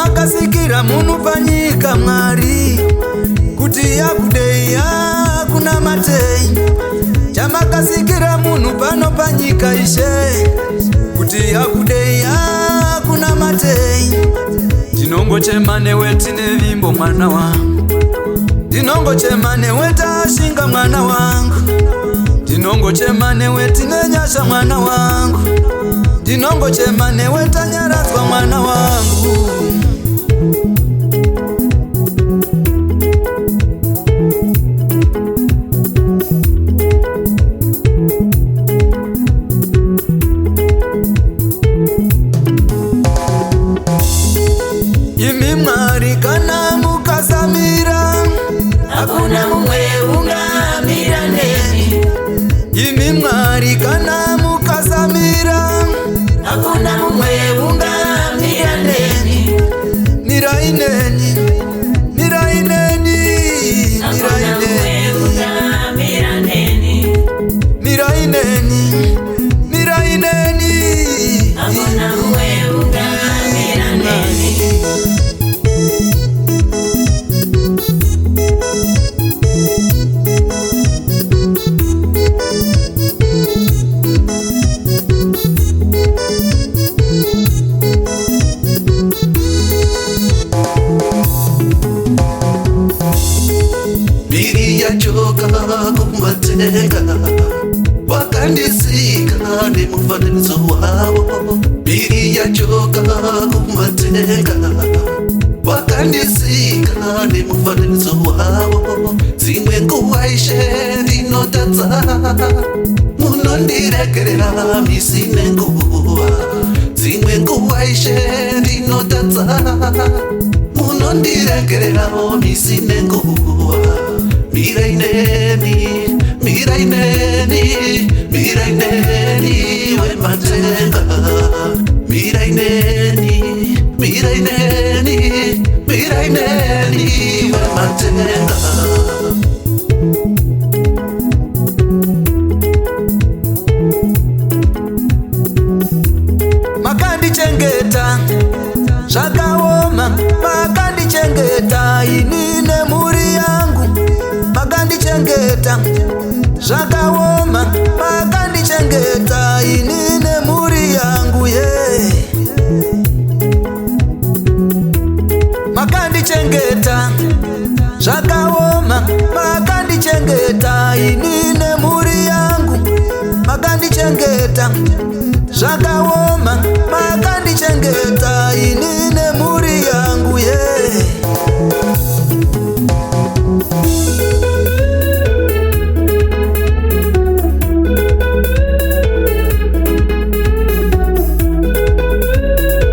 Chamakasikira munhu panyika Mwari kuti yakudeya kuna matei. Chamakasikira munhu pano panyika Ishe kuti yakudeya kuna matei. Ndinongochema newe tine vimbo mwana wangu, ndinongochema newe tashinga mwana wangu, ndinongochema newe tine nyasha mwana wangu, ndinongochema newe tanyaradzwa mwana wangu. Imi Mwari kana mukasamira hakuna mumwe ungamira neni. Imi Mwari kana mukasamira hakuna mumwe ungamira neni. Mirai neni, mirai neni, mirai neni, ungamira neni. mirai neni, mirai neni. Hakuna mumwe ungamira neni. Biri yachoka kumatenga wakandisika nemufananidzo wavo. Biri yachoka kumatenga wakandisika nemufananidzo wavo. Dzimwe nguva Ishe ndinotadza munondiregerera misi nenguva. Dzimwe nguva Ishe ndinotadza munondiregererawo misi nenguva. Mirai neni, mirai neni, mirai neni wematenga. Mirai neni, mirai neni, mirai neni wematenga. Makandichengeta zvakaoma, makandichengeta ini nemhuri yangu. Makandichengeta zvakaoma, makandichengeta ini nemhuri yangu makandichengeta zvakaoma, makandichengeta ini nemhuri yangu. Makandichengeta zvakaoma, makandichengeta ini nemhuri yangu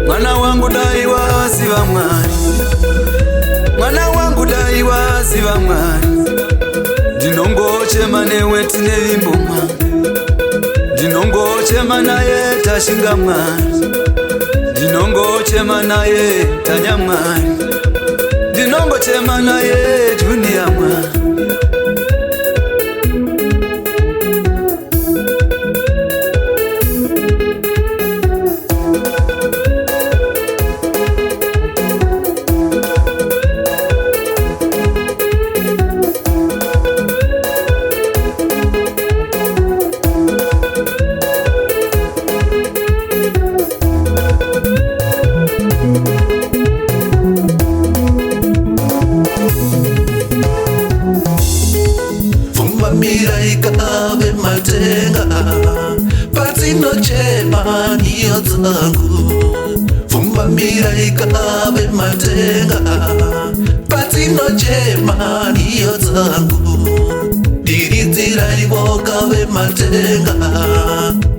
Mwana wangu dai waziva Mwari, mwana wangu dai waziva Mwari. Ndinongochema newe tine vimbo Mwari, ndinongochema naye tashinga Mwari, ndinongochema naye tanya Mwari, ndinongochema naye Junior Mwari. Mirai kave matenga patinochema niyo dzangu. Fumba mirai kave matenga patinochema niyo dzangu. Diridzirai kave matenga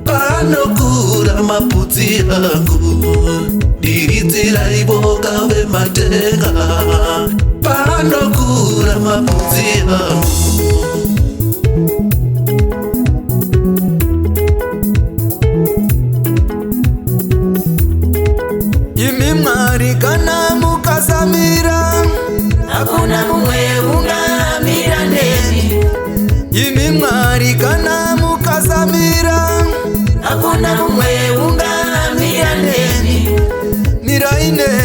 panokura mapudzi angu. Diridzirai kave matenga panokura mapudzi angu. Imi Mwari kana mukasamira hakuna mumwe ungamira neni. Imi Mwari kana mukasamira hakuna mumwe ungamira neni. Mirai neni.